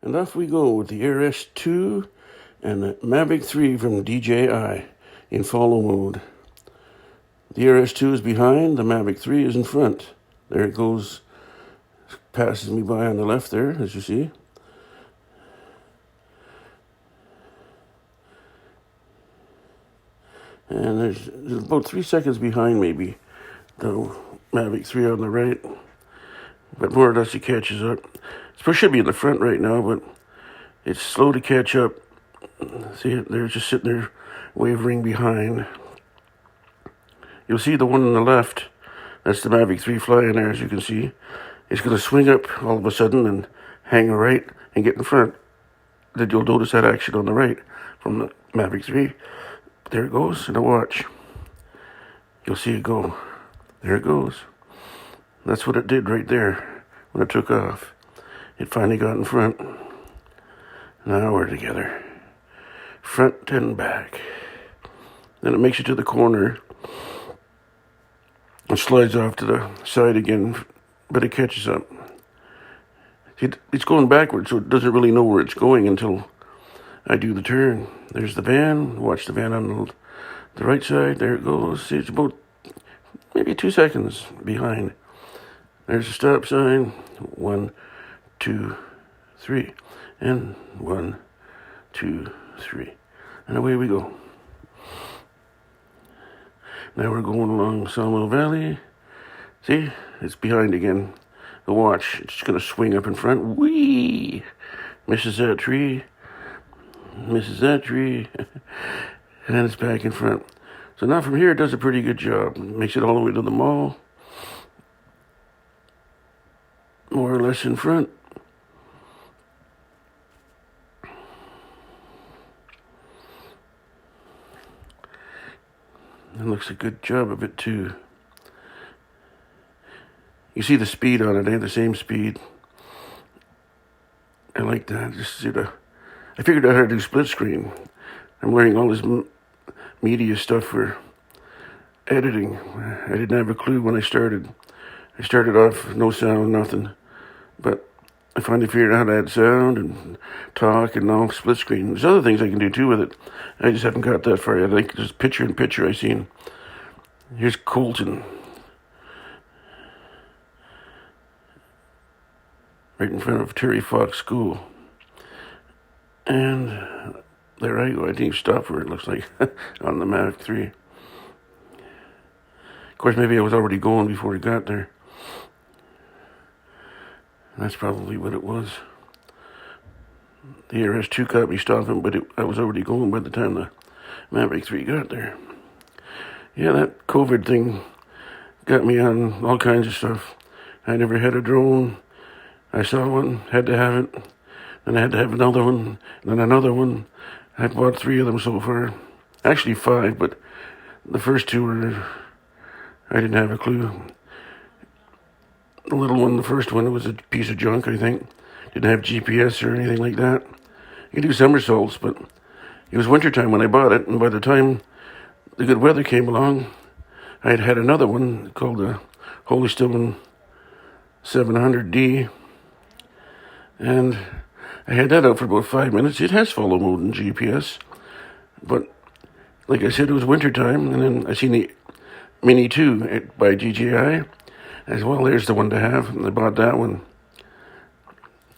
And off we go with the AirS2 and the Mavic 3 from DJI in follow mode. The AirS2 is behind, the Mavic 3 is in front. There it goes, passes me by on the left there, as you see. And there's about 3 seconds behind maybe the Mavic 3 on the right. But more or less it catches up. It should be in the front right now, but it's slow to catch up. See it? They're just sitting there wavering behind. You'll see the one on the left. That's the Mavic 3 flying there, as you can see. It's going to swing up all of a sudden and hang right and get in front. Then you'll notice that action on the right from the Mavic 3. There it goes, and watch. You'll see it go. There it goes. That's what it did right there when it took off. It finally got in front. Now we're together. Front and back. Then it makes it to the corner. It slides off to the side again, but it catches up. It's going backwards, so it doesn't really know where it's going until I do the turn. There's the van. Watch the van on the right side. There it goes. See, it's about maybe 2 seconds behind. There's a stop sign. 1, 2, 3. And 1, 2, 3. And away we go. Now we're going along Sawmill Valley. See, it's behind again. The watch, it's going to swing up in front. Whee! Misses that tree. Misses that tree. And then it's back in front. So now from here, it does a pretty good job. Makes it all the way to the mall. More or less in front. It looks a good job of it too. You see the speed on it, the same speed. I like that. I figured out how to do split screen. I'm learning all this media stuff for editing. I didn't have a clue when I started. I started off no sound, nothing. But I finally figured out how to add sound and talk and all split screen. There's other things I can do too with it. I just haven't got that far yet. Like just picture in picture I seen. Here's Colton. Right in front of Terry Fox School. And there I go. I didn't stop where it looks like on the Mavic 3. Of course, maybe I was already going before he got there. That's probably what it was. The AirS2 caught me stopping, but I was already going by the time the Mavic 3 got there. Yeah, that COVID thing got me on all kinds of stuff. I never had a drone. I saw one, had to have it. Then I had to have another one, then another one. I bought 3 of them so far. Actually 5, but the first 2 were, I didn't have a clue. The little one, the first one, it was a piece of junk, I think. Didn't have GPS or anything like that. You could do somersaults, but it was wintertime when I bought it, and by the time the good weather came along, I had had another one called the Holy Stillman 700D, and I had that out for about 5 minutes. It has follow mode and GPS, but like I said, it was wintertime, and then I seen the Mini 2 by DJI. As well, there's the one to have, and I bought that one.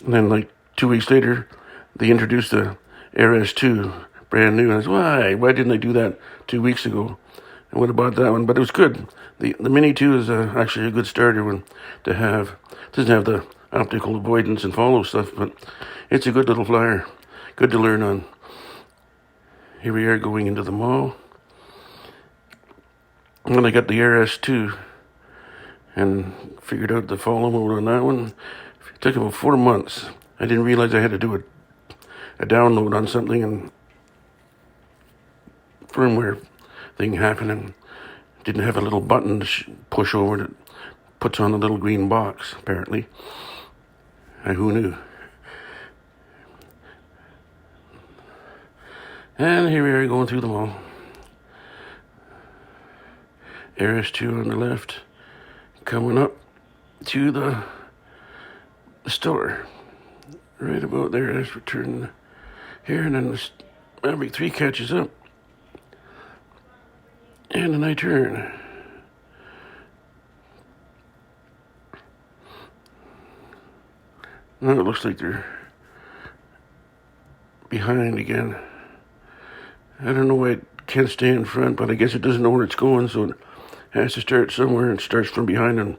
And then like 2 weeks later, they introduced the AirS2, brand new. And I said, why didn't they do that 2 weeks ago? I would have bought that one, but it was good. The Mini 2 is actually a good starter one to have. It doesn't have the optical avoidance and follow stuff, but it's a good little flyer. Good to learn on. Here we are going into the mall. And then I got the AirS2 and figured out the follow mode on that one. It took about 4 months. I didn't realize I had to do a download on something and firmware thing happened, and didn't have a little button to push over that puts on a little green box, apparently. Who knew? And here we are going through the mall. AirS2 on the left, coming up to the store. Right about there, let's return here, and then the Mavic 3 catches up. And then I turn. Now it looks like they're behind again. I don't know why it can't stay in front, but I guess it doesn't know where it's going, so it has to start somewhere and starts from behind and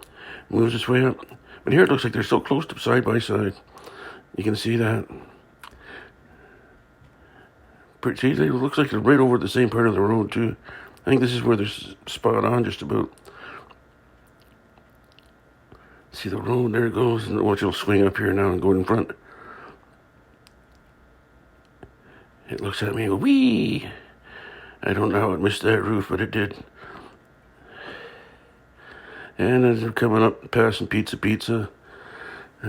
moves its way up. But here it looks like they're so close to side by side. You can see that. See, it looks like they're right over the same part of the road, too. I think this is where they're spot on, just about. See the road, there it goes, and watch it'll swing up here now and go in front. It looks at me and goes, wee! I don't know how it missed that roof, but it did. And as they're coming up, passing Pizza.